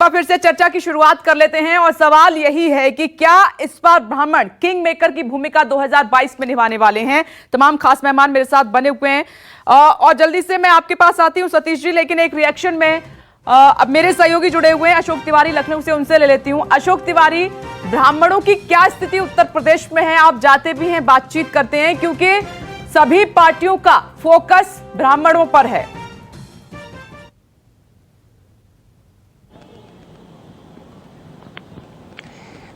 बार फिर से चर्चा की शुरुआत कर लेते हैं और सवाल यही है कि क्या इस बार ब्राह्मण किंग मेकर की भूमिका 2022 में निभाने वाले हैं। तमाम खास मेहमान मेरे साथ बने हुए हैं और जल्दी से मैं आपके पास आती हूं सतीश जी, लेकिन एक रिएक्शन में अब मेरे सहयोगी जुड़े हुए हैं अशोक तिवारी लखनऊ से, उनसे ले लेती हूं। अशोक तिवारी, ब्राह्मणों की क्या स्थिति उत्तर प्रदेश में है? आप जाते भी हैं, बातचीत करते हैं, क्योंकि सभी पार्टियों का फोकस ब्राह्मणों पर है।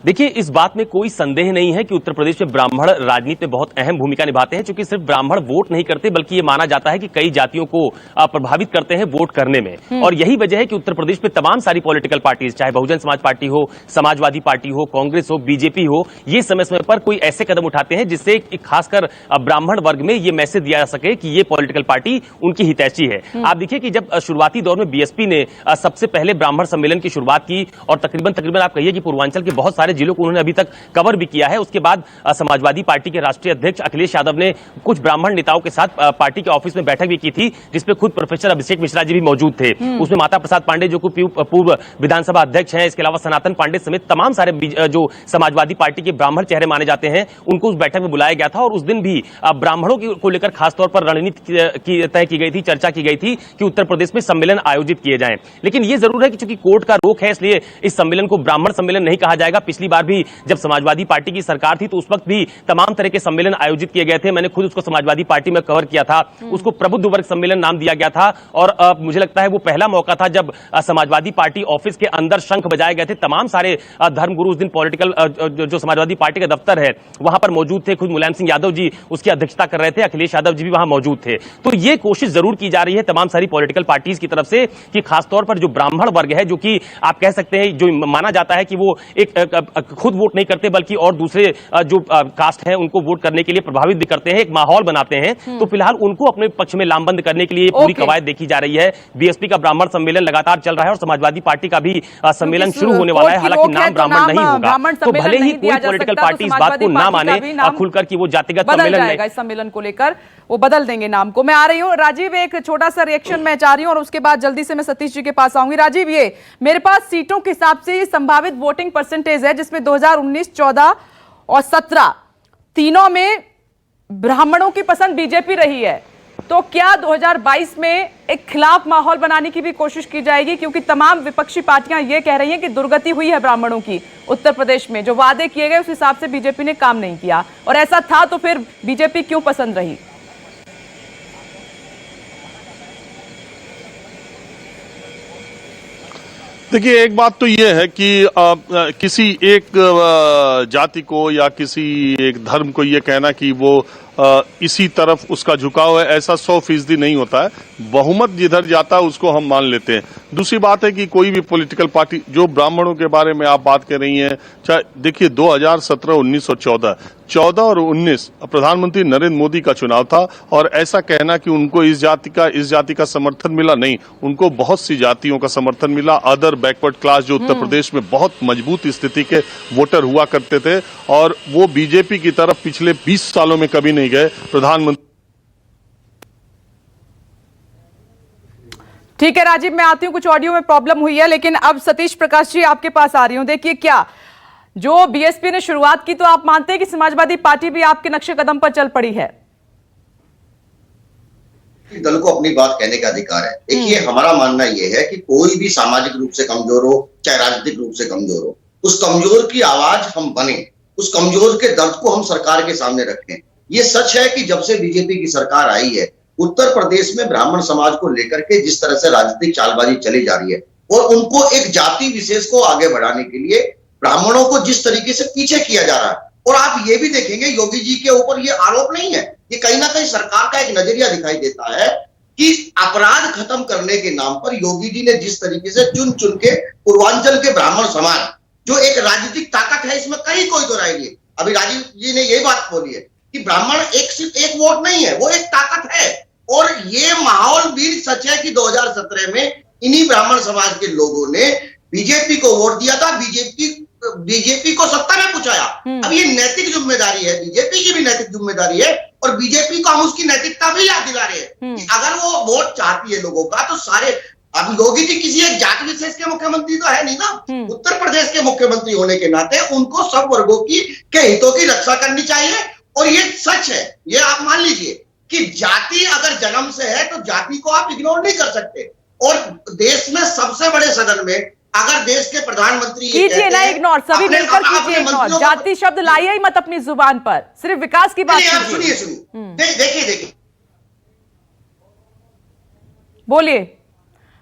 देखिए, इस बात में कोई संदेह नहीं है कि उत्तर प्रदेश में ब्राह्मण राजनीति में बहुत अहम भूमिका निभाते हैं, क्योंकि सिर्फ ब्राह्मण वोट नहीं करते बल्कि ये माना जाता है कि कई जातियों को प्रभावित करते हैं वोट करने में। और यही वजह है कि उत्तर प्रदेश में तमाम सारी पॉलिटिकल पार्टीज, चाहे बहुजन समाज पार्टी हो, समाजवादी पार्टी हो, कांग्रेस हो, बीजेपी हो, ये समय समय पर कोई ऐसे कदम उठाते हैं जिससे खासकर ब्राह्मण वर्ग में ये मैसेज दिया जा सके कि ये पॉलिटिकल पार्टी उनकी हितैषी है। आप देखिए कि जब शुरुआती दौर में बीएसपी ने सबसे पहले ब्राह्मण सम्मेलन की शुरुआत की और तकरीबन आप कहिए कि पूर्वांचल के बहुत सारे जिलों को उन्होंने अभी तक कवर भी किया है। उसके बाद समाजवादी पार्टी के राष्ट्रीय अध्यक्ष अखिलेश यादव ने कुछ ब्राह्मण नेताओं के साथ पार्टी के ऑफिस में बैठक भी की थी, जिसमें खुद प्रोफेसर अभिषेक मिश्रा जी भी मौजूद थे। उसमें माता प्रसाद पांडे जो पूर्व विधानसभा अध्यक्ष हैं, इसके अलावा सनातन पांडे समेत तमाम सारे जो समाजवादी पार्टी के ब्राह्मण चेहरे माने जाते हैं, उनको उस बैठक में बुलाया गया था। और उस दिन भी ब्राह्मणों को लेकर खासतौर पर रणनीति तय की गई थी, चर्चा की गई थी कि उत्तर प्रदेश में सम्मेलन आयोजित किए जाएं। लेकिन यह जरूर है कि चूंकि कोर्ट का रोक है, इसलिए इस सम्मेलन को ब्राह्मण सम्मेलन नहीं कहा जाएगा। पिछली बार भी जब समाजवादी पार्टी की सरकार थी तो उस वक्त भी तमाम तरह के सम्मेलन आयोजित किए गए थे। मैंने खुद उसको समाजवादी पार्टी में कवर किया था, उसको प्रबुद्ध वर्ग सम्मेलन नाम दिया गया था। और मुझे लगता है वो पहला मौका था जब समाजवादी पार्टी ऑफिस के अंदर शंख बजाए गए थे। तमाम सारे धर्मगुरु उस दिन पॉलिटिकल जो समाजवादी पार्टी का दफ्तर है वहां पर मौजूद थे। खुद मुलायम सिंह यादव जी उसकी अध्यक्षता कर रहे थे, अखिलेश यादव जी भी वहां मौजूद थे। तो ये कोशिश जरूर की जा रही है तमाम सारी पॉलिटिकल पार्टीज की तरफ से कि खासतौर पर जो ब्राह्मण वर्ग है, जो कि आप कह सकते हैं जो माना जाता है कि वो एक खुद वोट नहीं करते बल्कि और दूसरे जो कास्ट है उनको वोट करने के लिए प्रभावित भी करते हैं, एक माहौल बनाते हैं। तो फिलहाल उनको अपने पक्ष में लामबंद करने के लिए पूरी कवायद देखी जा रही है। बीएसपी का ब्राह्मण सम्मेलन लगातार चल रहा है और समाजवादी पार्टी का भी सम्मेलन शुरू होने वाला है। हालांकि नाम ब्राह्मण नहीं होगा, तो भले ही कोई पॉलिटिकल पार्टी इस बात को ना माने खुलकर कि वो जातिगत सम्मेलन है, इस सम्मेलन को लेकर वो बदल देंगे नाम को। मैं आ रही हूँ राजीव, एक छोटा सा रिएक्शन मैं चाह रही हूँ और उसके बाद जल्दी से मैं सतीश जी के पास आऊंगी। राजीव, ये मेरे पास सीटों के हिसाब से ये संभावित वोटिंग परसेंटेज है जिसमें 2019, 14 और 17 तीनों में ब्राह्मणों की पसंद बीजेपी रही है। तो क्या 2022 में एक खिलाफ माहौल बनाने की भी कोशिश की जाएगी? क्योंकि तमाम विपक्षी पार्टियां ये कह रही हैं कि दुर्गति हुई है ब्राह्मणों की उत्तर प्रदेश में, जो वादे किए गए उस हिसाब से बीजेपी ने काम नहीं किया, और ऐसा था तो फिर बीजेपी क्यों पसंद रही? देखिए, एक बात तो ये है कि किसी एक जाति को या किसी एक धर्म को ये कहना कि वो इसी तरफ उसका झुकाव है, ऐसा 100% नहीं होता है। बहुमत जिधर जाता है उसको हम मान लेते हैं। दूसरी बात है कि कोई भी पॉलिटिकल पार्टी, जो ब्राह्मणों के बारे में आप बात कर रही हैं, चाहे देखिए 2017, 19 और 14 और 19 प्रधानमंत्री नरेंद्र मोदी का चुनाव था, और ऐसा कहना कि उनको इस जाति का समर्थन मिला, नहीं, उनको बहुत सी जातियों का समर्थन मिला। अदर बैकवर्ड क्लास जो उत्तर प्रदेश में बहुत मजबूत स्थिति के वोटर हुआ करते थे, और वो बीजेपी की तरफ पिछले 20 सालों में कभी नहीं गए। प्रधानमंत्री ठीक है राजीव, मैं आती हूं, कुछ ऑडियो में प्रॉब्लम हुई है, लेकिन अब सतीश प्रकाश जी आपके पास आ रही हूं। देखिए, क्या जो बीएसपी ने शुरुआत की, तो आप मानते हैं कि समाजवादी पार्टी भी आपके नक्शे कदम पर चल पड़ी है? दल को अपनी बात कहने का अधिकार है। देखिए, हमारा मानना यह है कि कोई भी सामाजिक रूप से कमजोर हो, चाहे राजनीतिक रूप से कमजोर हो, उस कमजोर की आवाज हम बने, उस कमजोर के दर्द को हम सरकार के सामने रखें। ये सच है कि जब से बीजेपी की सरकार आई है, उत्तर प्रदेश में ब्राह्मण समाज को लेकर के जिस तरह से राजनीतिक चालबाजी चली जा रही है, और उनको एक जाति विशेष को आगे बढ़ाने के लिए ब्राह्मणों को जिस तरीके से पीछे किया जा रहा है। और आप ये भी देखेंगे, योगी जी के ऊपर ये आरोप नहीं है, ये कहीं ना कहीं सरकार का एक नजरिया दिखाई देता है कि अपराध खत्म करने के नाम पर योगी जी ने जिस तरीके से चुन चुन के पूर्वांचल के ब्राह्मण समाज, जो एक राजनीतिक ताकत है, इसमें कहीं कोई तो राय नहीं। अभी राजीव जी ने यही बात बोली है कि ब्राह्मण सिर्फ एक वोट नहीं है, वो एक ताकत है। और ये माहौल भी सच है कि 2017 में इन्हीं ब्राह्मण समाज के लोगों ने बीजेपी को वोट दिया था, बीजेपी को सत्ता में पहुंचाया। अब ये नैतिक जिम्मेदारी है, बीजेपी की भी नैतिक जिम्मेदारी है, और बीजेपी को हम उसकी नैतिकता भी याद दिला रहे हैं कि अगर वो वोट चाहती है लोगों का, तो सारे अब योगी जी किसी एक जाति विशेष के मुख्यमंत्री तो है नहीं ना, उत्तर प्रदेश के मुख्यमंत्री होने के नाते उनको सब वर्गों के हितों की रक्षा करनी चाहिए। और ये सच है, ये आप मान लीजिए कि जाति अगर जन्म से है तो जाति को आप इग्नोर नहीं कर सकते। और देश में सबसे बड़े सदन में अगर देश के प्रधानमंत्री कीजिए ना इग्नोर, सभी मिलकर कीजिए इग्नोर, जाति शब्द लाइए ही मत अपनी जुबान पर, सिर्फ विकास की बात कीजिए। सुनिए देखिए बोलिए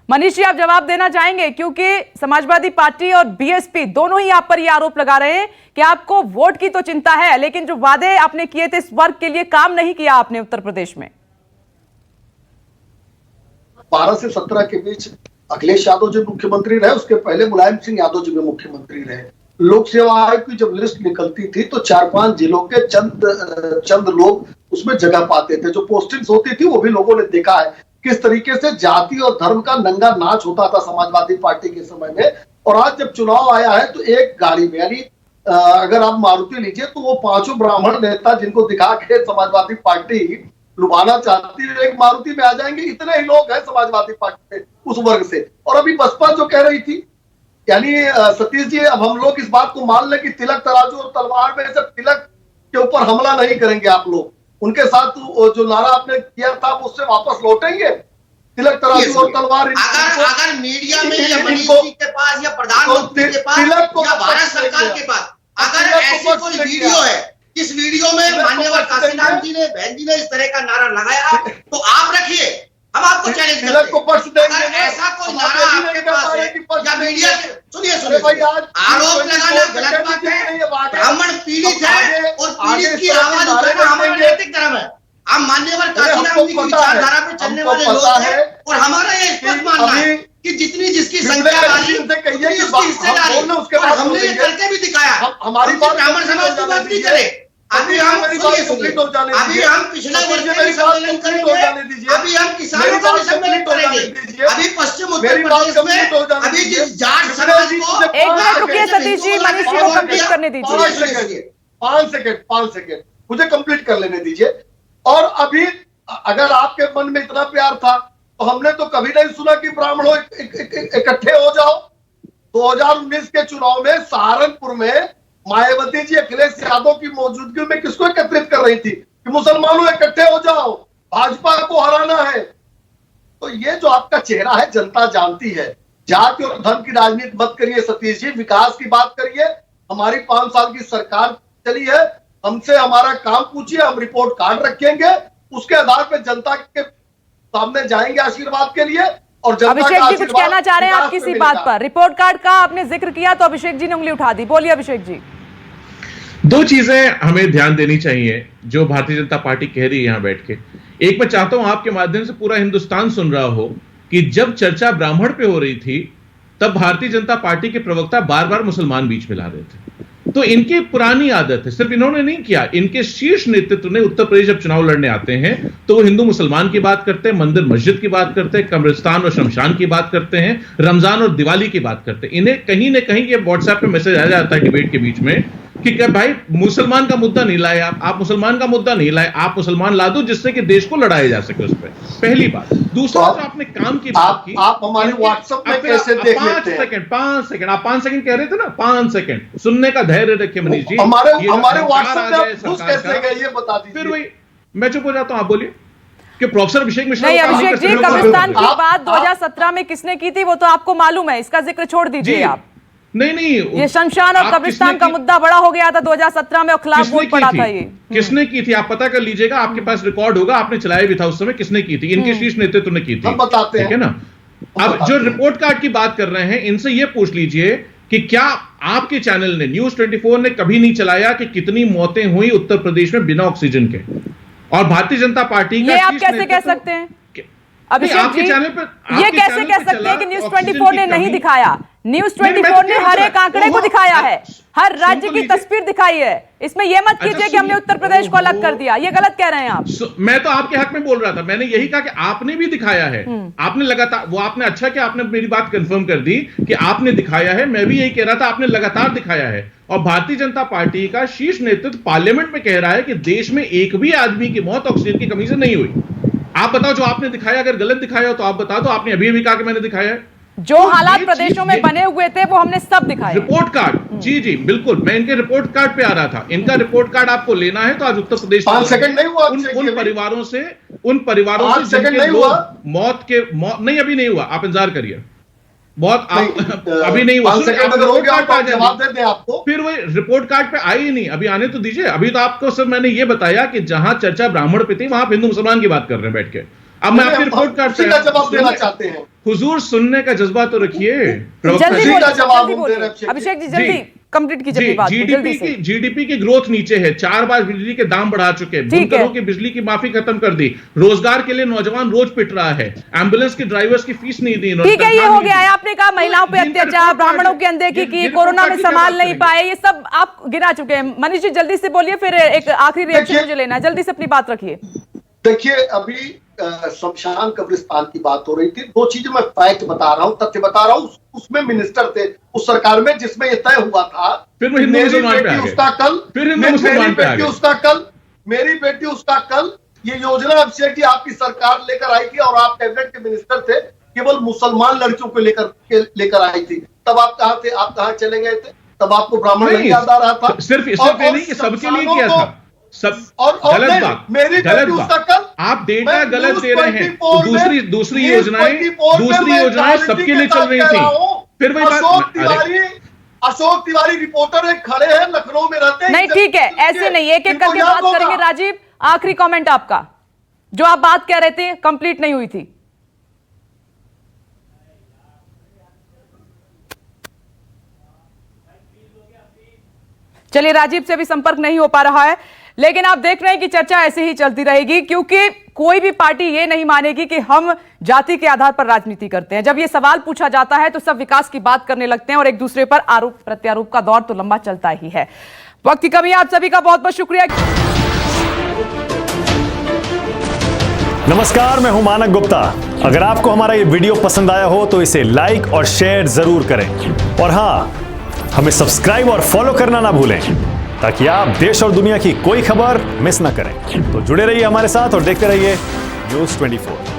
मनीष जी, आप जवाब देना चाहेंगे? क्योंकि समाजवादी पार्टी और बीएसपी दोनों ही आप पर यह आरोप लगा रहे हैं कि आपको वोट की तो चिंता है, लेकिन जो वादे आपने किए थे इस वर्ग के लिए काम नहीं किया आपने उत्तर प्रदेश में। 12 से 17 के बीच अखिलेश यादव जी मुख्यमंत्री रहे, उसके पहले मुलायम सिंह यादव जी भी मुख्यमंत्री रहे। लोक सेवा आयोग की जब लिस्ट निकलती थी तो 4-5 जिलों के चंद लोग उसमें जगह पाते थे। जो पोस्टिंग्स होती थी वो भी लोगों ने देखा है किस तरीके से जाति और धर्म का नंगा नाच होता था समाजवादी पार्टी के समय में। और आज जब चुनाव आया है तो एक गाड़ी में, यानी अगर आप मारुति लीजिए तो वो 5 ब्राह्मण नेता जिनको दिखा के समाजवादी पार्टी लुभाना चाहती है, एक मारुति में आ जाएंगे। इतने ही लोग हैं समाजवादी पार्टी में उस वर्ग से। और अभी बसपा जो कह रही थी, यानी सतीश जी, अब हम लोग इस बात को मान लें कि तिलक तराजू और तलवार में से तिलक के ऊपर हमला नहीं करेंगे आप लोग, उनके साथ जो नारा आपने किया था उससे वापस लौटेंगे। तिलक तराजू और तलवार अगर मीडिया में या मनीष जी के पास या प्रधानमंत्री के पास या भारत सरकार के पास अगर ऐसी कोई वीडियो है, इस वीडियो में माननीय काशीनाथ जी ने, बहन जी ने इस तरह का नारा लगाया तो आप रखिए, हम आपको चैलेंज करते हैं। ऐसा कोई नारा आपके पास है या मीडिया, सुनिए आरोप लगाना गलत बात है। ब्राह्मण पीड़ित है और पीड़ित की आवाज उठाना हमारा नैतिक धर्म है। हम मान्यवर काशीनाथ जी की विचारधारा पे चलने वाले लोग हैं और हमारा ये स्पष्ट मानना है कि जितनी जिसकी संख्या वाली उसकी हिस्सेदारी, और हमने ये करके भी दिखाया। हमारी ब्राह्मण समाज की बात नहीं करे। अभी हम पिछले वर्ष में भी सम्मेलन करेंगे, अभी हम किसानों का भी सम्मेलन करेंगे, अभी पश्चिम उत्तर प्रदेश में अभी जिस जाट समाज को। एक मिनट रुकिए सतीश जी, मनीष जी को कंप्लीट करने दीजिए। 5 सेकेंड मुझे कंप्लीट कर लेने दीजिए। और अभी अगर आपके मन में इतना प्यार था तो हमने तो कभी नहीं सुना कि ब्राह्मणों इकट्ठे हो जाओ। 2019 के चुनाव में सहारनपुर में मायावती जी अखिलेश यादव की मौजूदगी में किसको एकत्रित कर रही थी कि मुसलमानों इकट्ठे हो जाओ, भाजपा को हराना है। तो ये जो आपका चेहरा है जनता जानती है। जाति और धर्म की राजनीति मत करिए सतीश जी, विकास की बात करिए। हमारी 5 साल की सरकार चली है, हमसे हमारा काम पूछिए, हम रिपोर्ट कार्ड रखेंगे, उसके आधार पर जनता के सामने जाएंगे आशीर्वाद के लिए। और अभिषेक जी कुछ कहना चाह रहे हैं आप किसी बात पर? रिपोर्ट कार्ड का आपने जिक्र किया तो अभिषेक जी ने उंगली उठा दी। बोलिए अभिषेक जी। 2 चीजें हमें ध्यान देनी चाहिए जो भारतीय जनता पार्टी कह रही है यहां बैठ के। एक, मैं चाहता हूं आपके माध्यम से पूरा हिंदुस्तान सुन रहा हो कि जब चर्चा ब्राह्मण पे हो रही थी तब भारतीय जनता पार्टी के प्रवक्ता बार बार मुसलमान बीच में ला रहे थे। तो इनकी पुरानी आदत है, सिर्फ इन्होंने नहीं किया, इनके शीर्ष नेतृत्व ने उत्तर प्रदेश जब चुनाव लड़ने आते हैं तो वो हिंदू मुसलमान की बात करते हैं, मंदिर मस्जिद की बात करते हैं, कब्रिस्तान और शमशान की बात करते हैं, रमजान और दिवाली की बात करते हैं। इन्हें कहीं ना कहीं ये व्हाट्सएप पे मैसेज आ जाता है डिबेट के बीच में कि क्या भाई मुसलमान का मुद्दा नहीं लाए आप मुसलमान का मुद्दा नहीं लाए, आप मुसलमान ला दो जिससे कि देश को लड़ाया जा सके उस पर। पहली बात। दूसरा, तो आपने काम की बात की, आप हमारे व्हाट्सएप में कैसे देख लेते हैं? 5 सेकंड आप 5 सेकंड कह रहे थे ना, 5 सेकंड सुनने का धैर्य रखिए मनीष जी। हमारे व्हाट्सएप में घुस कैसे गए ये बता दीजिए। फिर वही मैं चुप हो जाता हूं, आप बोलिए कि प्रोफेसर अभिषेक मिश्रा। नहीं अभिषेक जी, कब्रिस्तान की बात 2017 में किसने की थी वो तो आपको मालूम है, इसका जिक्र छोड़ दीजिए आप। नहीं ये शमशान और कब्रिस्तान का मुद्दा बड़ा हो गया था 2017 में और खिलाफ वोट पड़ा था। ये किसने की थी आप पता कर लीजिएगा, आपके पास रिकॉर्ड होगा, आपने चलाया भी था उस समय। किसने की थी? इनके शीर्ष नेतृत्व ने की थी, हम बताते हैं, ठीक है ना। अब जो रिपोर्ट कार्ड की बात कर रहे हैं इनसे ये पूछ लीजिए कि क्या आपके चैनल ने, न्यूज 24 ने कभी नहीं चलाया कि कितनी मौतें हुई उत्तर प्रदेश में बिना ऑक्सीजन के? और भारतीय जनता पार्टी का ये आप कैसे कह सकते हैं अभिषेक जी? ये कैसे कह सकते हैं कि न्यूज 24 ने नहीं दिखाया? न्यूज 24 ने हर एक आंकड़े को दिखाया है, हर राज्य की तस्वीर दिखाई है। इसमें यह मत कीजिए कि हमने उत्तर प्रदेश को अलग कर दिया, ये गलत कह रहे हैं आप। मैं तो आपके हक में बोल रहा था, मैंने यही कहा कि आपने भी दिखाया है, आपने लगातार, वो आपने अच्छा कि आपने मेरी बात कंफर्म कर दी कि आपने दिखाया है। मैं भी यही कह रहा था, आपने लगातार दिखाया है। और भारतीय जनता पार्टी का शीर्ष नेतृत्व पार्लियामेंट में कह रहा है कि देश में एक भी आदमी की मौत ऑक्सीजन की कमी से नहीं हुई। आप बताओ जो आपने दिखाया, अगर गलत दिखाया हो तो आप बता दो। आपने अभी अभी कहा कि मैंने दिखाया है। जो तो हालात ये प्रदेशों चीज- में बने हुए थे वो हमने सब दिखाए। रिपोर्ट कार्ड, जी जी बिल्कुल, मैं इनके रिपोर्ट कार्ड पे आ रहा था। इनका रिपोर्ट कार्ड आपको लेना है तो आज उत्तर प्रदेश 5 सेकंड नहीं हुआ उन परिवारों से 5 जिनके सेकंड नहीं लोग हुआ। नहीं, अभी नहीं हुआ, आप इंतजार करिए। अभी नहीं हुआ। 5 सेकंड अगर हो गया तो आप जवाब दे दें आपको। फिर वही रिपोर्ट कार्ड पे आई ही नहीं, अभी आने तो दीजिए। अभी तो आपको सिर्फ मैंने ये बताया कि जहां चर्चा ब्राह्मण पे थी वहां आप हिंदू मुसलमान की बात कर रहे हैं बैठ के। अब मैं आपके रिपोर्ट कार्ड उसी का जवाब देना चाहते हैं। हुजूर सुनने का जज्बा तो रखिए। जल्दी जी बोलिए, का जवाब जल्दी हम बोलिए। दे रहे हैं, अभिषेक जी जल्दी कंप्लीट कीजिए अपनी बात को, जल्दी से। जीडीपी की ग्रोथ नीचे है, 4 बार बिजली के दाम बढ़ा चुके हैं, ठीक है। बुनकरों की बिजली की माफी खत्म कर दी, रोजगार के लिए नौजवान रोज पिट रहा है, एम्बुलेंस के ड्राइवर्स की फीस नहीं दी इन्होंने, ठीक है, ये तनख्वाह हो नहीं गया दी। है। आपने कहा महिलाओं पे जिनका अत्याचार, रिपोर्ट ब्राह्मणों कार्ड की अनदेखी ये की, रिपोर्ट कोरोना कार्ड में की क्या संभाल बात नहीं करेंगे? पाए, ये सब आप गिना चुके हैं। मनीष जी जल्दी से बोलिए, फिर एक आखिरी रिएक्शन देखिए- मुझे लेना है, जल्दी से अपनी बात रखिए। देखिए अभी शमशान कब्रिस्तान की बात हो रही थी। 2 चीजें मैं फैक्ट बता रहा हूं, तथ्य बता रहा हूं। उसमें मिनिस्टर थे उस सरकार में जिसमें ये तय हुआ था। फिर वो हिंदू मेरी मुसलमान पे बेटी आ गए। उसका कल, फिर हिंदू मेरी मुसलमान पे आ बेटी गए। उसका कल, मेरी बेटी उसका कल। ये योजना अभिषेक जी आपकी सरकार लेकर आई थी और आप कैबिनेट के मिनिस्टर थे, केवल मुसलमान लड़कियों को लेकर आई थी। तब आप कहां थे, आप कहां चले गए थे? तब आपको ब्राह्मण नहीं याद आ रहा था? सिर्फ ये नहीं कि सबके लिए किया था, सब और गलत नहीं, बात, मेरी गलत बेटी उसका बात। कल। आप डेटा मैं गलत न्यूज़ दे रहे हैं। 24 तो में- दूसरी न्यूज़ योजनाएं 24 में सबके लिए चल रही थी। फिर वही बात, अशोक तिवारी रिपोर्टर एक खड़े हैं, लखनऊ में रहते हैं। नहीं ठीक है, ऐसे नहीं, एक एक करके बात करेंगे। राजीव, आखिरी कमेंट आपका, जो आप बात कह रहे थे कंप्लीट नहीं हुई थी। चलिए, राजीव से भी संपर्क नहीं हो पा रहा है, लेकिन आप देख रहे हैं कि चर्चा ऐसे ही चलती रहेगी, क्योंकि कोई भी पार्टी ये नहीं मानेगी कि हम जाति के आधार पर राजनीति करते हैं। जब ये सवाल पूछा जाता है तो सब विकास की बात करने लगते हैं और एक दूसरे पर आरोप प्रत्यारोप का दौर तो लंबा चलता ही है। वक्त की कमी है। आप सभी का बहुत बहुत शुक्रिया। नमस्कार, मैं हूं मानक गुप्ता। अगर आपको हमारा ये वीडियो पसंद आया हो तो इसे लाइक और शेयर जरूर करें, और हां, हमें सब्सक्राइब और फॉलो करना ना भूलें ताकि आप देश और दुनिया की कोई खबर मिस ना करें। तो जुड़े रहिए हमारे साथ और देखते रहिए News 24।